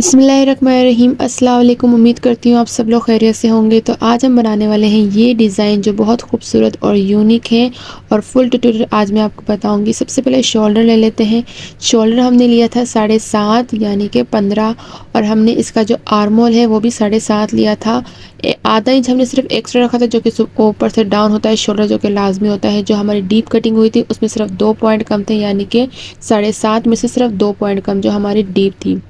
बिस्मिल्लाहिर्रहमानिर्रहीम। अस्सलाम वालेकुम। उम्मीद करती हूँ आप सब लोग खैरियत से होंगे। तो आज हम बनाने वाले हैं ये डिज़ाइन जो बहुत खूबसूरत और यूनिक है और फुल ट्यूटोरियल आज मैं आपको बताऊंगी। सबसे पहले शोल्डर ले लेते हैं। शोल्डर हमने लिया था 7.5 यानी कि 15 और हमने इसका जो आर्मोल है वो भी 7.5 लिया था। आधा इंच हमने सिर्फ एक्स्ट्रा रखा था जो कि ऊपर से डाउन होता है शोल्डर, जो कि लाजमी होता है। जो हमारी डीप कटिंग हुई थी उसमें सिर्फ 2 पॉइंट कम थे, यानी कि 7.5 में से सिर्फ 2 पॉइंट कम जो हमारी डीप थी।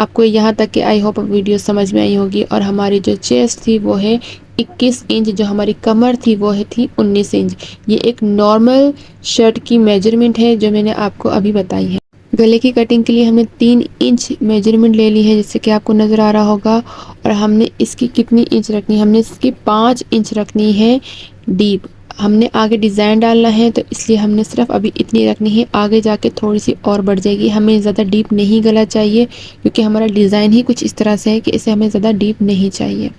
आपको यहाँ तक कि आई होप वीडियो समझ में आई होगी। और हमारी जो चेस्ट थी वो है 21 इंच, जो हमारी कमर थी वो है थी 19 इंच। ये एक नॉर्मल शर्ट की मेजरमेंट है जो मैंने आपको अभी बताई है। गले की कटिंग के लिए हमने 3 इंच मेजरमेंट ले ली है, जैसे कि आपको नज़र आ रहा होगा। और हमने इसकी कितनी इंच रखनी है, हमने इसकी 5 इंच रखनी है डीप। हमने आगे डिज़ाइन डालना है तो इसलिए हमने सिर्फ अभी इतनी रखनी है, आगे जाके थोड़ी सी और बढ़ जाएगी। हमें ज़्यादा डीप नहीं गला चाहिए क्योंकि हमारा डिज़ाइन ही कुछ इस तरह से है कि इसे हमें ज़्यादा डीप नहीं चाहिए।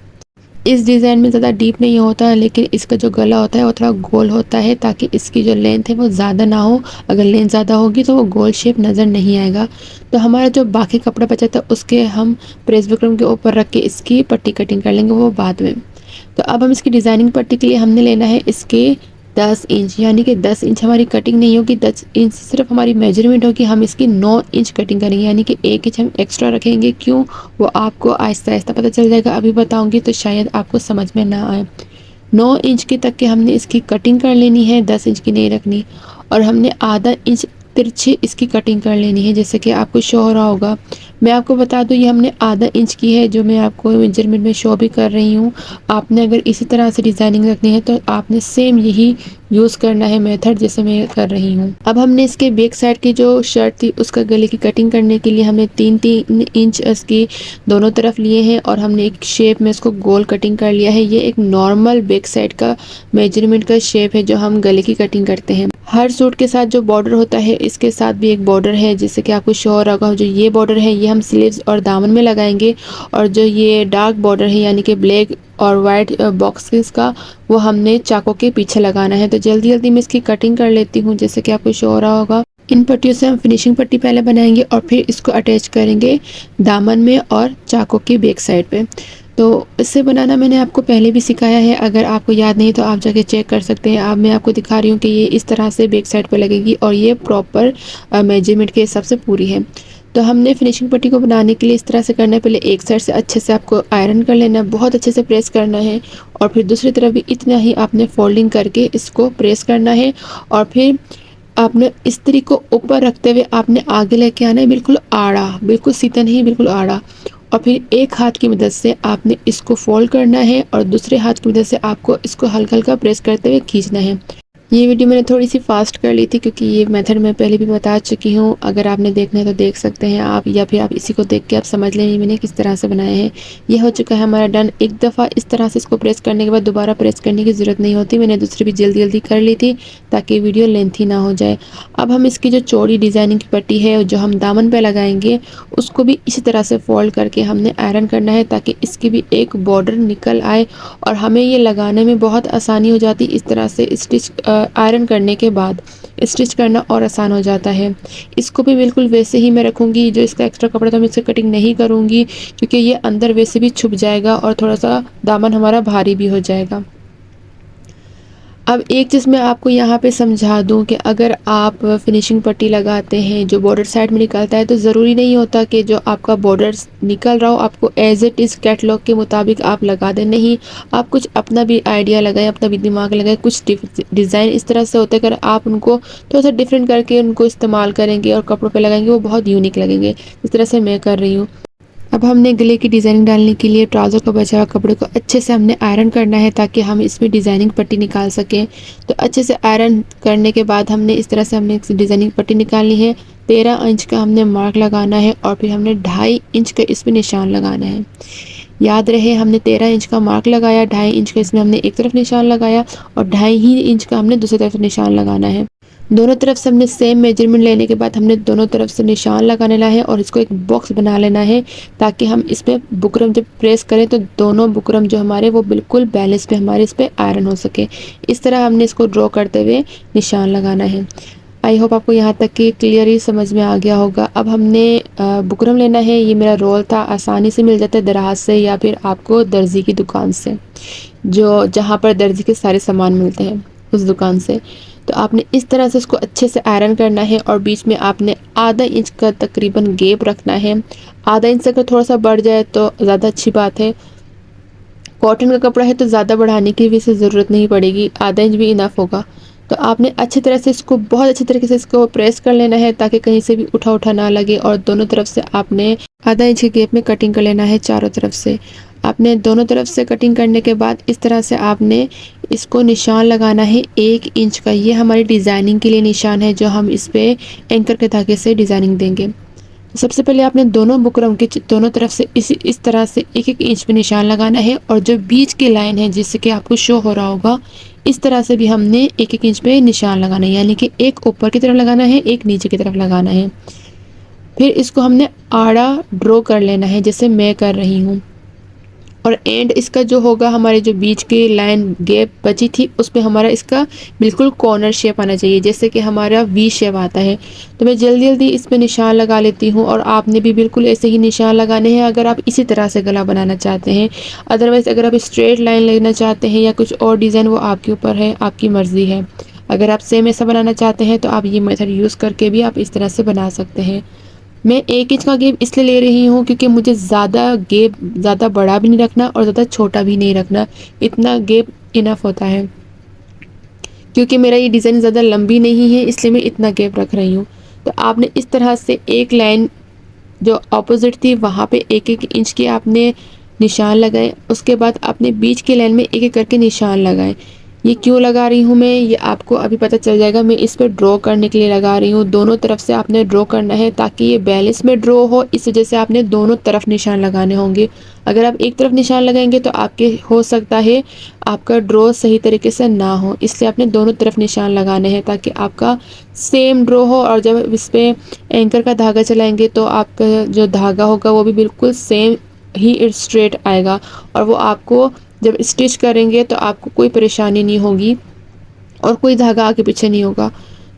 इस डिज़ाइन में ज़्यादा डीप नहीं होता है, लेकिन इसका जो गला होता है वो थोड़ा गोल होता है ताकि इसकी जो लेंथ है वो ज़्यादा ना हो। अगर लेंथ ज़्यादा होगी तो वो गोल शेप नज़र नहीं आएगा। तो हमारा जो बाकी कपड़ा बचा था उसके हम प्रेस बुकरम के ऊपर रख के इसकी पट्टी कटिंग कर लेंगे, वो बाद में। तो अब हम इसकी डिज़ाइनिंग पट्टी के लिए हमने लेना है इसके 10 इंच, यानी कि 10 इंच हमारी कटिंग नहीं होगी, 10 इंच सिर्फ हमारी मेजरमेंट होगी। हम इसकी 9 इंच कटिंग करेंगे, यानी कि 1 इंच हम एक्स्ट्रा रखेंगे। क्यों, वो आपको आहिस्ता आहिस्ता पता चल जाएगा, अभी बताऊंगी तो शायद आपको समझ में ना आए। 9 इंच की तक के हमने इसकी कटिंग कर लेनी है, 10 इंच की नहीं रखनी। और हमने आधा इंच तिरछी इसकी कटिंग कर लेनी है, जैसे कि आपको शो हो रहा होगा। मैं आपको बता दूं ये हमने आधा इंच की है जो मैं आपको मेजरमेंट में शो भी कर रही हूँ। आपने अगर इसी तरह से डिज़ाइनिंग रखनी है तो आपने सेम यही यूज़ करना है मेथड जैसे मैं कर रही हूँ। अब हमने इसके बैक साइड की जो शर्ट थी उसका गले की कटिंग करने के लिए हमने 3-3 इंच इसकी दोनों तरफ लिए हैं और हमने एक शेप में इसको गोल कटिंग कर लिया है। ये एक नॉर्मल बैक साइड का मेजरमेंट का शेप है जो हम गले की कटिंग करते हैं। हर सूट के साथ जो बॉर्डर होता है इसके साथ भी एक बॉर्डर है, जैसे कि आपको शो हो रहा होगा। जो ये बॉर्डर है ये हम स्लीव्स और दामन में लगाएंगे, और जो ये डार्क बॉर्डर है यानी कि ब्लैक और वाइट बॉक्सेस का, वो हमने चाकों के पीछे लगाना है। तो जल्दी जल्दी मैं इसकी कटिंग कर लेती हूँ, जैसे कि आपको शो हो रहा होगा। इन पट्टियों से हम फिनिशिंग पट्टी पहले बनाएंगे और फिर इसको अटैच करेंगे दामन में और चाकों की बैक साइड पे। तो इससे बनाना मैंने आपको पहले भी सिखाया है, अगर आपको याद नहीं तो आप जाके चेक कर सकते हैं। अब मैं आपको दिखा रही हूँ कि ये इस तरह से बैक साइड पे लगेगी और ये प्रॉपर मेजरमेंट के हिसाब से पूरी है। तो हमने फिनिशिंग पट्टी को बनाने के लिए इस तरह से करना है, पहले एक साइड से अच्छे से आपको आयरन कर लेना है, बहुत अच्छे से प्रेस करना है। और फिर दूसरी तरफ भी इतना ही आपने फोल्डिंग करके इसको प्रेस करना है। और फिर आपने इस्त्री को ऊपर रखते हुए आपने आगे लेके आना है, बिल्कुल आड़ा, बिल्कुल सीधा नहीं, बिल्कुल आड़ा। और फिर एक हाथ की मदद से आपने इसको फोल्ड करना है और दूसरे हाथ की मदद से आपको इसको हल्का हल्का प्रेस करते हुए खींचना है। ये वीडियो मैंने थोड़ी सी फास्ट कर ली थी क्योंकि ये मेथड मैं पहले भी बता चुकी हूँ। अगर आपने देखना है तो देख सकते हैं आप, या फिर आप इसी को देख के आप समझ लें मैंने किस तरह से बनाए हैं। ये हो चुका है हमारा डन। एक दफ़ा इस तरह से इसको प्रेस करने के बाद दोबारा प्रेस करने की ज़रूरत नहीं होती। मैंने दूसरी भी जल्दी जल्दी कर ली थी ताकि वीडियो लेंथी ना हो जाए। अब हम इसकी जो चौड़ी डिज़ाइनिंग की पट्टी है जो हम दामन पर लगाएंगे उसको भी इसी तरह से फोल्ड करके हमने आयरन करना है ताकि इसकी भी एक बॉर्डर निकल आए और हमें ये लगाने में बहुत आसानी हो जाती। इस तरह से स्टिच आयरन करने के बाद स्टिच करना और आसान हो जाता है। इसको भी बिल्कुल वैसे ही मैं रखूँगी, जो इसका एक्स्ट्रा कपड़ा था मैं इससे कटिंग नहीं करूँगी क्योंकि ये अंदर वैसे भी छुप जाएगा और थोड़ा सा दामन हमारा भारी भी हो जाएगा। अब एक चीज़ मैं आपको यहाँ पे समझा दूँ कि अगर आप फिनिशिंग पट्टी लगाते हैं जो बॉर्डर साइड में निकलता है तो ज़रूरी नहीं होता कि जो आपका बॉर्डर निकल रहा हो आपको एज इट इज़ कैटलॉग के मुताबिक आप लगा दें। नहीं, आप कुछ अपना भी आइडिया लगाएं, अपना भी दिमाग लगाएं। कुछ डिज़ाइन इस तरह से होते हैं, अगर आप उनको थोड़ा सा डिफरेंट करके उनको इस्तेमाल करेंगे और कपड़ों पर लगाएंगे वो बहुत यूनिक लगेंगे, इस तरह से मैं कर रही हूँ। अब हमने गले की डिज़ाइनिंग डालने के लिए ट्राउज़र को बचा हुआ कपड़े को अच्छे से हमने आयरन करना है ताकि हम इसमें डिज़ाइनिंग पट्टी निकाल सकें। तो अच्छे से आयरन करने के बाद हमने इस तरह से हमने डिज़ाइनिंग पट्टी निकालनी है। 13 इंच का हमने मार्क लगाना है और फिर हमने 2.5 इंच का इसमें निशान लगाना है। याद रहे हमने 13 इंच का मार्क लगाया, 2.5 इंच का इसमें हमने एक तरफ निशान लगाया और 2.5 ही इंच का हमने दूसरी तरफ निशान लगाना है। दोनों तरफ से हमने सेम मेजरमेंट लेने के बाद हमने दोनों तरफ से निशान लगाने ला है और इसको एक बॉक्स बना लेना है ताकि हम इसमें बुकरम जब प्रेस करें तो दोनों बुकरम जो हमारे वो बिल्कुल बैलेंस पे हमारे इस पे आयरन हो सके। इस तरह हमने इसको ड्रॉ करते हुए निशान लगाना है। आई होप आपको यहाँ तक कि क्लियरली समझ में आ गया होगा। अब हमने बुकरम लेना है। ये मेरा रोल था, आसानी से मिल जाता है दराज से या फिर आपको दर्जी की दुकान से, जो जहाँ पर दर्जी के सारे सामान मिलते हैं उस दुकान से। तो आपने इस तरह से इसको अच्छे से आयरन करना है और बीच में आपने आधा इंच का तकरीबन गैप रखना है। आधा इंच अगर थोड़ा सा बढ़ जाए तो ज़्यादा अच्छी बात है। कॉटन का कपड़ा है तो ज़्यादा बढ़ाने की भी इसे ज़रूरत नहीं पड़ेगी, आधा इंच भी इनफ होगा। तो आपने अच्छी तरह से इसको बहुत अच्छी तरीके से इसको प्रेस कर लेना है ताकि कहीं से भी उठा उठा ना लगे। और दोनों तरफ से आपने आधा इंच के गैप में कटिंग कर लेना है चारों तरफ से। आपने दोनों तरफ से कटिंग करने के बाद इस तरह से आपने इसको निशान लगाना है 1 इंच का। ये हमारी डिज़ाइनिंग के लिए निशान है जो हम इस पर एंकर के धागे से डिज़ाइनिंग देंगे। सबसे पहले आपने दोनों बुकरम के दोनों तरफ से इस तरह से 1-1 इंच पे निशान लगाना है और जो बीच की लाइन है जिससे कि आपको शो हो रहा होगा, इस तरह से भी हमने 1-1 इंच पे निशान लगाना है, यानी कि एक ऊपर की तरफ लगाना है, एक नीचे की तरफ लगाना है। फिर इसको हमने आड़ा ड्रॉ कर लेना है जैसे मैं कर रही हूँ। और एंड इसका जो होगा, हमारे जो बीच की लाइन गैप बची थी उस पर हमारा इसका बिल्कुल कॉर्नर शेप आना चाहिए, जैसे कि हमारा वी शेप आता है। तो मैं जल्दी जल्दी इस पर निशान लगा लेती हूँ और आपने भी बिल्कुल ऐसे ही निशान लगाने हैं अगर आप इसी तरह से गला बनाना चाहते हैं। अदरवाइज़ अगर आप स्ट्रेट लाइन लेना चाहते हैं या कुछ और डिज़ाइन, वो आपके ऊपर है, आपकी मर्ज़ी है। अगर आप सेम ऐसा बनाना चाहते हैं तो आप ये मेथड यूज़ करके भी आप इस तरह से बना सकते हैं। मैं 1 इंच का गैप इसलिए ले रही हूँ क्योंकि मुझे ज़्यादा गैप ज़्यादा बड़ा भी नहीं रखना और ज़्यादा छोटा भी नहीं रखना, इतना गैप इनफ होता है। क्योंकि मेरा ये डिज़ाइन ज़्यादा लंबी नहीं है इसलिए मैं इतना गैप रख रही हूँ। तो आपने इस तरह से एक लाइन जो अपोजिट थी वहाँ पे 1-1 इंच के आपने निशान लगाए। उसके बाद आपने बीच की लाइन में एक एक करके निशान लगाए। ये क्यों लगा रही हूँ मैं, ये आपको अभी पता चल जाएगा। मैं इस पर ड्रॉ करने के लिए लगा रही हूँ। दोनों तरफ से आपने ड्रॉ करना है ताकि ये बैलेंस में ड्रॉ हो, इस वजह से आपने दोनों तरफ निशान लगाने होंगे। अगर आप एक तरफ निशान लगाएंगे तो आपके हो सकता है आपका ड्रॉ सही तरीके से ना हो, इसलिए आपने दोनों तरफ निशान लगाने हैं ताकि आपका सेम ड्रॉ हो। और जब इस पर एंकर का धागा चलाएंगे तो आपका जो धागा होगा वो भी बिल्कुल सेम ही स्ट्रेट आएगा और वो आपको जब स्टिच करेंगे तो आपको कोई परेशानी नहीं होगी और कोई धागा आगे पीछे नहीं होगा।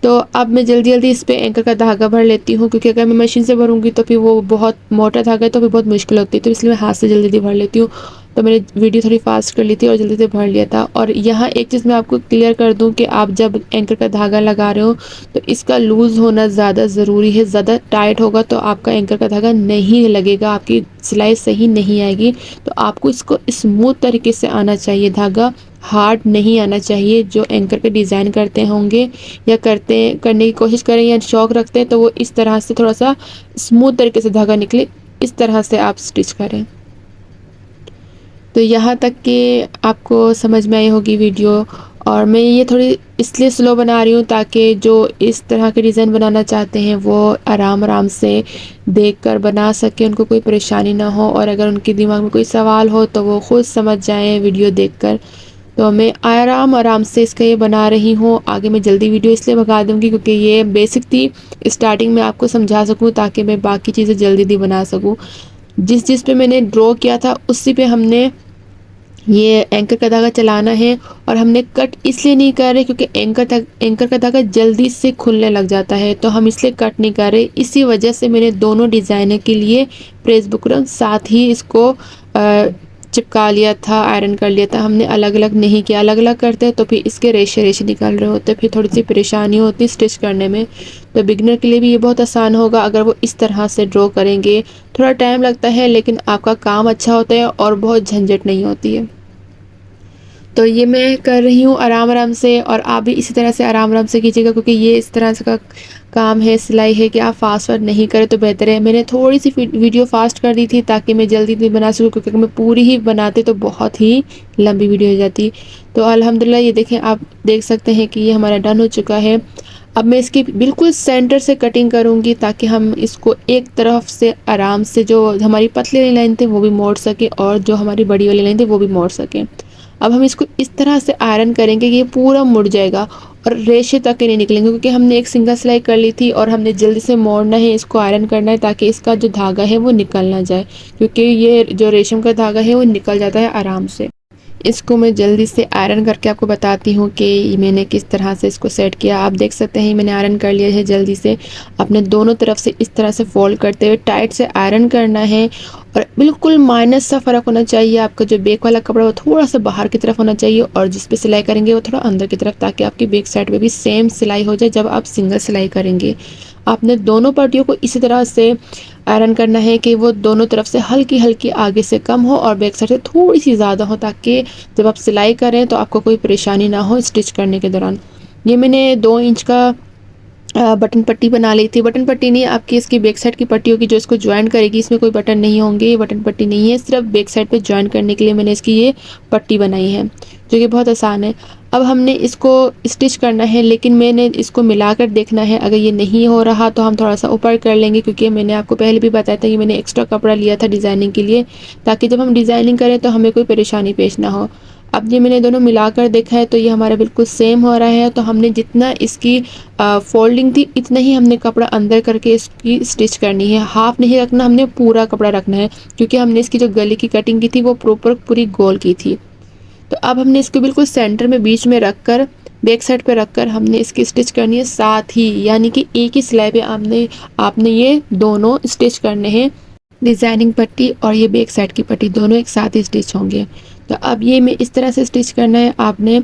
तो अब मैं जल्दी जल्दी इस पे एंकर का धागा भर लेती हूँ क्योंकि अगर मैं मशीन से भरूंगी तो फिर वो बहुत मोटा धागा है तो फिर बहुत मुश्किल होती है, तो इसलिए मैं हाथ से जल्दी जल्दी भर लेती हूँ। तो मैंने वीडियो थोड़ी फास्ट कर ली थी और जल्दी से भर लिया था। और यहाँ एक चीज़ मैं आपको क्लियर कर दूँ कि आप जब एंकर का धागा लगा रहे हो तो इसका लूज़ होना ज़्यादा ज़रूरी है। ज़्यादा टाइट होगा तो आपका एंकर का धागा नहीं लगेगा, आपकी सिलाई सही नहीं आएगी। तो आपको इसको स्मूथ तरीके से आना चाहिए, धागा हार्ड नहीं आना चाहिए। जो एंकर के डिज़ाइन करते होंगे या करने की कोशिश करें या शौक रखते हैं तो वो इस तरह से थोड़ा सा स्मूथ तरीके से धागा निकले, इस तरह से आप स्टिच करें। तो यहाँ तक कि आपको समझ में आई होगी वीडियो। और मैं ये थोड़ी इसलिए स्लो बना रही हूँ ताकि जो इस तरह के डिज़ाइन बनाना चाहते हैं वो आराम आराम से देखकर बना सकें, उनको कोई परेशानी ना हो। और अगर उनके दिमाग में कोई सवाल हो तो वो खुद समझ जाएं वीडियो देखकर। तो मैं आराम आराम से इसका ये बना रही हूँ। आगे मैं जल्दी वीडियो इसलिए भगा दूँगी क्योंकि ये बेसिक थी, स्टार्टिंग में आपको समझा सकूँ ताकि मैं बाकी चीज़ें जल्दी जल्दी बना सकूँ। जिस पे मैंने ड्रॉ किया था उसी पे हमने ये एंकर का धागा चलाना है। और हमने कट इसलिए नहीं कर रहे क्योंकि एंकर का धागा जल्दी से खुलने लग जाता है, तो हम इसलिए कट नहीं कर रहे। इसी वजह से मैंने दोनों डिज़ाइनर के लिए प्रेस बुकरम साथ ही इसको चिपका लिया था, आयरन कर लिया था। हमने अलग अलग नहीं किया, अलग अलग करते तो फिर इसके रेशे रेशे निकल रहे होते, फिर थोड़ी सी परेशानी होती स्टिच करने में। तो बिगनर के लिए भी ये बहुत आसान होगा अगर वो इस तरह से ड्रॉ करेंगे। थोड़ा टाइम लगता है लेकिन आपका काम अच्छा होता है और बहुत झंझट नहीं होती है। तो ये मैं कर रही हूँ आराम आराम से, और आप भी इसी तरह से आराम आराम से कीजिएगा क्योंकि ये इस तरह से का काम है, सिलाई है कि आप फास्ट वर्क नहीं करें तो बेहतर है। मैंने थोड़ी सी वीडियो फास्ट कर दी थी ताकि मैं जल्दी जल्दी बना सकूँ, क्योंकि मैं पूरी ही बनाते तो बहुत ही लंबी वीडियो हो जाती। तो अल्हम्दुलिल्लाह ये देखें, आप देख सकते हैं कि ये हमारा डन हो चुका है। अब मैं इसकी बिल्कुल सेंटर से कटिंग करूँगी ताकि हम इसको एक तरफ से आराम से, जो हमारी पतली वाली लाइन थी वो भी मोड़ सकें और जो हमारी बड़ी वाली लाइन थी वो भी मोड़ सकें। अब हम इसको इस तरह से आयरन करेंगे कि ये पूरा मुड़ जाएगा और रेशे तक के नहीं निकलेंगे, क्योंकि हमने एक सिंगल सिलाई कर ली थी और हमने जल्दी से मोड़ना है, इसको आयरन करना है ताकि इसका जो धागा है वो निकल ना जाए, क्योंकि ये जो रेशम का धागा है वो निकल जाता है आराम से। इसको मैं जल्दी से आयरन करके आपको बताती हूँ कि मैंने किस तरह से इसको सेट किया। आप देख सकते हैं मैंने आयरन कर लिया है जल्दी से। अपने दोनों तरफ से इस तरह से फोल्ड करते हुए टाइट से आयरन करना है और बिल्कुल माइनस सा फ़र्क होना चाहिए। आपका जो बैक वाला कपड़ा वो थोड़ा सा बाहर की तरफ होना चाहिए और जिस पे सिलाई करेंगे वो थोड़ा अंदर की तरफ, ताकि आपकी बैक साइड पे भी सेम सिलाई हो जाए जब आप सिंगल सिलाई करेंगे। आपने दोनों पट्टियों को इसी तरह से आयरन करना है कि वो दोनों तरफ से हल्की हल्की आगे से कम हो और बैक साइड से थोड़ी सी ज़्यादा हो, ताकि जब आप सिलाई करें तो आपको कोई परेशानी ना हो स्टिच करने के दौरान। ये मैंने 2 इंच का बटन पट्टी बना ली थी। बटन पट्टी नहीं, आपकी इसकी बैक साइड की पट्टी होगी जो इसको ज्वाइन करेगी। इसमें कोई बटन नहीं होंगे, ये बटन पट्टी नहीं है, सिर्फ बैक साइड पे ज्वाइन करने के लिए मैंने इसकी ये पट्टी बनाई है, जो कि बहुत आसान है। अब हमने इसको स्टिच करना है, लेकिन मैंने इसको मिलाकर देखना है। अगर ये नहीं हो रहा तो हम थोड़ा सा ऊपर कर लेंगे, क्योंकि मैंने आपको पहले भी बताया था कि मैंने एक्स्ट्रा कपड़ा लिया था डिज़ाइनिंग के लिए, ताकि जब हम डिज़ाइनिंग करें तो हमें कोई परेशानी पेश ना हो। अब ये मैंने दोनों मिलाकर देखा है तो ये हमारा बिल्कुल सेम हो रहा है। तो हमने जितना इसकी फोल्डिंग थी इतना ही हमने कपड़ा अंदर करके इसकी स्टिच करनी है। हाफ नहीं रखना, हमने पूरा कपड़ा रखना है, क्योंकि हमने इसकी जो गले की कटिंग की थी वो प्रॉपर पूरी गोल की थी। तो अब हमने इसको बिल्कुल सेंटर में बीच में रख कर, बैक साइड पे रखकर हमने इसकी स्टिच करनी है साथ ही, यानी कि एक ही सिलाई पे आपने ये दोनों स्टिच करने हैं। डिज़ाइनिंग पट्टी और ये बैक साइड की पट्टी दोनों एक साथ ही स्टिच होंगे। तो अब ये मैं इस तरह से स्टिच करना है आपने,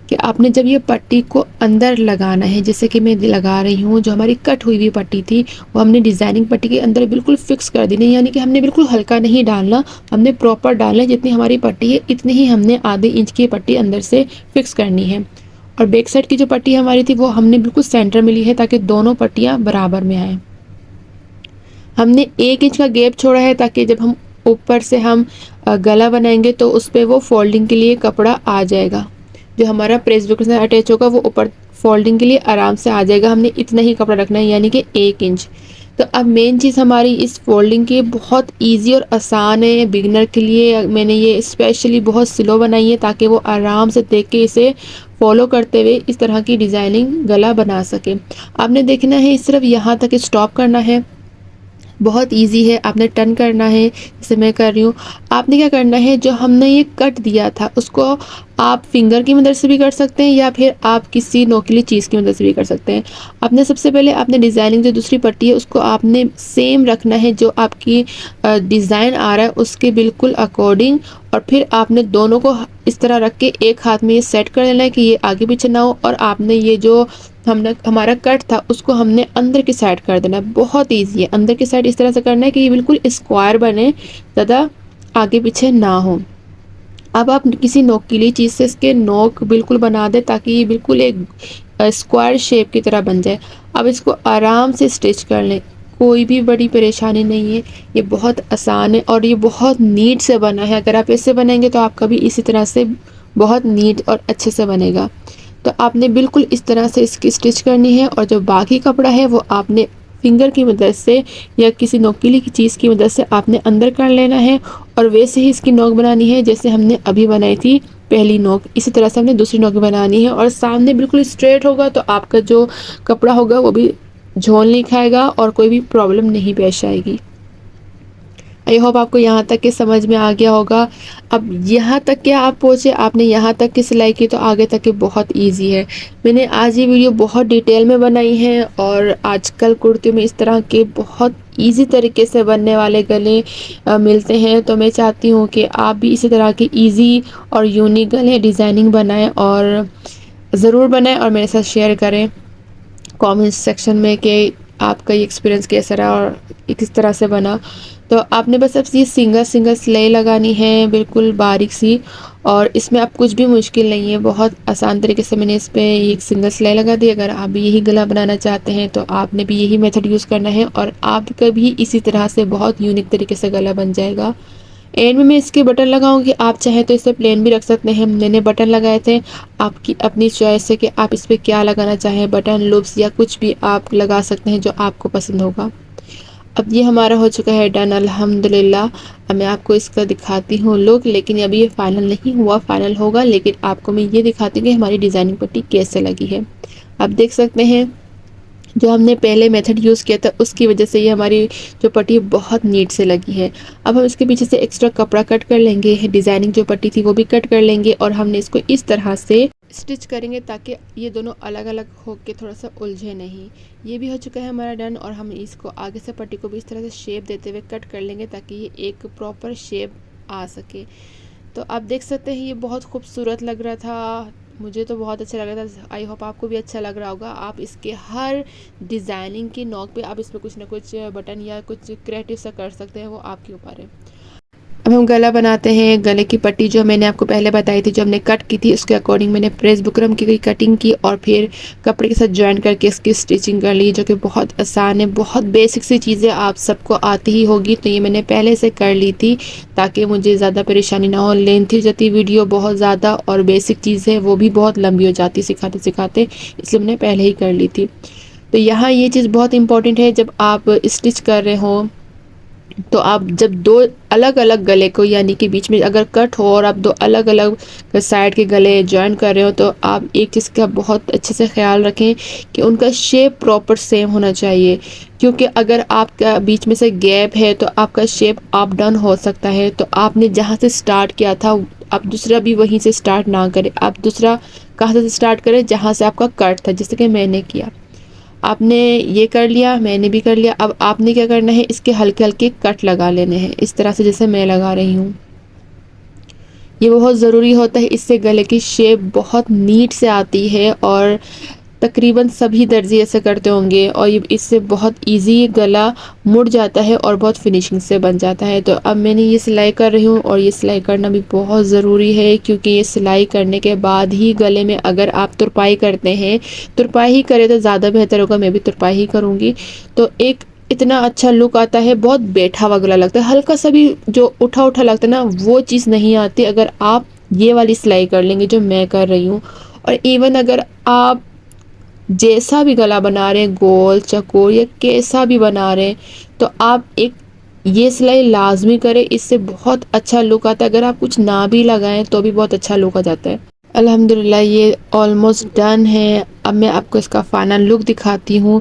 कि आपने जब ये पट्टी को अंदर लगाना है, जैसे कि मैं लगा रही हूँ, जो हमारी कट हुई हुई पट्टी थी वो हमने डिज़ाइनिंग पट्टी के अंदर बिल्कुल फिक्स कर देनी है। यानी कि हमने बिल्कुल हल्का नहीं डालना, हमने प्रॉपर डालना है। जितनी हमारी पट्टी है इतनी ही हमने आधे इंच की पट्टी अंदर से फिक्स करनी है। और बैक साइड की जो पट्टी हमारी थी वो हमने बिल्कुल सेंटर में ली है, ताकि दोनों पट्टियाँ बराबर में आए। हमने 1 इंच का गैप छोड़ा है, ताकि जब हम ऊपर से हम गला बनाएंगे तो उस पर वो फोल्डिंग के लिए कपड़ा आ जाएगा। जो हमारा प्रेस बुक से अटैच होगा वो ऊपर फोल्डिंग के लिए आराम से आ जाएगा। हमने इतना ही कपड़ा रखना है, यानी कि 1 इंच। तो अब मेन चीज़ हमारी इस फोल्डिंग की बहुत इजी और आसान है बिगिनर के लिए। मैंने ये स्पेशली बहुत स्लो बनाई है, ताकि वो आराम से देख के इसे फॉलो करते हुए इस तरह की डिज़ाइनिंग गला बना सके। आपने देखना है सिर्फ यहाँ तक स्टॉप करना है, बहुत इजी है। आपने टर्न करना है जैसे मैं कर रही हूँ। आपने क्या करना है, जो हमने ये कट दिया था उसको आप फिंगर की मदद से भी कर सकते हैं, या फिर आप किसी नोकीली चीज़ की मदद से भी कर सकते हैं। आपने सबसे पहले आपने डिज़ाइनिंग जो दूसरी पट्टी है उसको आपने सेम रखना है, जो आपकी डिज़ाइन आ रहा है उसके बिल्कुल अकॉर्डिंग। और फिर आपने दोनों को इस तरह रख के एक हाथ में ये सेट कर लेना है कि ये आगे पीछे ना हो। और आपने ये जो हमारा कट था उसको हमने अंदर की साइड कर देना है। बहुत इजी है, अंदर की साइड इस तरह से करना है कि ये बिल्कुल स्क्वायर बने, ज़्यादा आगे पीछे ना हो। अब आप किसी नोकीली चीज़ से इसके नोक बिल्कुल बना दें, ताकि ये बिल्कुल एक स्क्वायर शेप की तरह बन जाए। अब इसको आराम से स्टिच कर लें, कोई भी बड़ी परेशानी नहीं है। ये बहुत आसान है और ये बहुत नीट से बना है। अगर आप इससे बनेंगे तो आपका भी इसी तरह से बहुत नीट और अच्छे से बनेगा। तो आपने बिल्कुल इस तरह से इसकी स्टिच करनी है, और जो बाकी कपड़ा है वो आपने फिंगर की मदद से या किसी नोकीली की चीज़ की मदद से आपने अंदर कर लेना है। और वैसे ही इसकी नोक बनानी है जैसे हमने अभी बनाई थी पहली नोक, इसी तरह से हमने दूसरी नोक बनानी है। और सामने बिल्कुल स्ट्रेट होगा तो आपका जो कपड़ा होगा वो भी झोल नहीं खाएगा और कोई भी प्रॉब्लम नहीं पेश आएगी। आई होप आपको यहाँ तक के समझ में आ गया होगा। अब यहाँ तक क्या आप पहुँचे, आपने यहाँ तक की सिलाई की तो आगे तक के बहुत इजी है। मैंने आज ये वीडियो बहुत डिटेल में बनाई है, और आजकल कुर्तियों में इस तरह के बहुत इजी तरीके से बनने वाले गले मिलते हैं। तो मैं चाहती हूँ कि आप भी इसी तरह के इजी और यूनिक गले डिज़ाइनिंग बनाएं, और ज़रूर बनाएं और मेरे साथ शेयर करें कमेंट सेक्शन में कि आपका ये एक्सपीरियंस कैसा रहा और किस तरह से बना। तो आपने बस अब ये सिंगल सिंगल सिलाई लगानी है बिल्कुल बारीक सी, और इसमें अब कुछ भी मुश्किल नहीं है। बहुत आसान तरीके से मैंने इस पर एक सिंगल सिलाई लगा दी। अगर आप भी यही गला बनाना चाहते हैं तो आपने भी यही मेथड यूज़ करना है, और आपका भी इसी तरह से बहुत यूनिक तरीके से गला बन जाएगा। एंड में मैं इसके बटन लगाऊंगी, आप चाहें तो इसे प्लेन भी रख सकते हैं। मैंने बटन लगाए थे, आपकी अपनी चॉइस है कि आप इस पर क्या लगाना चाहें, बटन लूप्स या कुछ भी आप लगा सकते हैं जो आपको पसंद होगा। अब ये हमारा हो चुका है डन अल्हम्दुलिल्लाह। अब मैं आपको इसका दिखाती हूँ लुक, लेकिन अभी ये फाइनल नहीं हुआ, फाइनल होगा। लेकिन आपको मैं ये दिखाती हूँ कि हमारी डिज़ाइनिंग पट्टी कैसे लगी है। आप देख सकते हैं जो हमने पहले मेथड यूज़ किया था उसकी वजह से ये हमारी जो पट्टी बहुत नीट से लगी है। अब हम इसके पीछे से एक्स्ट्रा कपड़ा कट कर लेंगे, डिज़ाइनिंग जो पट्टी थी वो भी कट कर लेंगे और हमने इसको इस तरह से स्टिच करेंगे ताकि ये दोनों अलग अलग होके थोड़ा सा उलझे नहीं। ये भी हो चुका है हमारा डन और हम इसको आगे से पट्टी को भी इस तरह से शेप देते हुए कट कर लेंगे ताकि ये एक प्रॉपर शेप आ सके। तो आप देख सकते हैं ये बहुत खूबसूरत लग रहा था, मुझे तो बहुत अच्छा लग रहा था। आई होप आपको भी अच्छा लग रहा होगा। आप इसके हर डिज़ाइनिंग की नोक पे आप इसमें कुछ ना कुछ बटन या कुछ क्रिएटिव सा कर सकते हैं, वो आपके ऊपर है। अब हम गला बनाते हैं। गले की पट्टी जो मैंने आपको पहले बताई थी, जो हमने कट की थी, उसके अकॉर्डिंग मैंने प्रेस बुकरम की कटिंग की और फिर कपड़े के साथ जॉइन करके इसकी स्टिचिंग कर ली, जो कि बहुत आसान है। बहुत बेसिक सी चीज़ें आप सबको आती ही होगी, तो ये मैंने पहले से कर ली थी ताकि मुझे ज़्यादा परेशानी ना हो। लेंथी हो जाती वीडियो बहुत ज़्यादा और बेसिक चीज़ है वो भी बहुत लंबी हो जाती सिखाते सिखाते, इसलिए मैंने पहले ही कर ली थी। तो यहाँ ये चीज़ बहुत इंपॉर्टेंट है, जब आप स्टिच कर रहे हो तो आप जब दो अलग अलग गले को यानी कि बीच में अगर कट हो और आप दो अलग अलग साइड के गले जॉइन कर रहे हो, तो आप एक चीज़ का बहुत अच्छे से ख्याल रखें कि उनका शेप प्रॉपर सेम होना चाहिए, क्योंकि अगर आपका बीच में से गैप है तो आपका शेप अप डाउन हो सकता है। तो आपने जहाँ से स्टार्ट किया था आप दूसरा भी वहीं से स्टार्ट ना करें, आप दूसरा कहाँ से स्टार्ट करें जहाँ से आपका कट था, जैसे कि मैंने किया। आपने ये कर लिया, मैंने भी कर लिया। अब आपने क्या करना है, इसके हल्के हल्के कट लगा लेने हैं इस तरह से जैसे मैं लगा रही हूँ। ये बहुत ज़रूरी होता है, इससे गले की शेप बहुत नीट से आती है और तकरीबन सभी दर्जी ऐसे करते होंगे और ये इससे बहुत इजी गला मुड़ जाता है और बहुत फिनिशिंग से बन जाता है। तो अब मैंने ये सिलाई कर रही हूँ और ये सिलाई करना भी बहुत ज़रूरी है, क्योंकि ये सिलाई करने के बाद ही गले में अगर आप तुरपाई करते हैं, तुरपाई ही करें तो ज़्यादा बेहतर होगा। मैं भी तुरपाई ही करूँगी तो एक इतना अच्छा लुक आता है, बहुत बैठा हुआ गला लगता है, हल्का सा भी जो उठा उठा लगता है ना वो चीज़ नहीं आती अगर आप ये वाली सिलाई कर लेंगे जो मैं कर रही हूँ। और इवन अगर आप जैसा भी गला बना रहे हैं, गोल चकोर या कैसा भी बना रहे हैं, तो आप एक ये सिलाई लाजमी करें, इससे बहुत अच्छा लुक आता है। अगर आप कुछ ना भी लगाएं तो भी बहुत अच्छा लुक आ जाता है। अल्हम्दुलिल्लाह ये ऑलमोस्ट डन है। अब मैं आपको इसका फाइनल लुक दिखाती हूँ।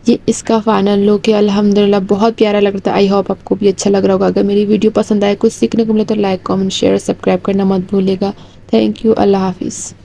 ये इसका फाइनल लुक है। अल्हम्दुलिल्लाह बहुत प्यारा लग रहा था। आई होप आपको भी अच्छा लग रहा होगा। अगर मेरी वीडियो पसंद आए, कुछ सीखने को मिले तो लाइक कमेंट शेयर सब्सक्राइब करना मत भूलिएगा। Thank you. अल्लाह हाफिज़।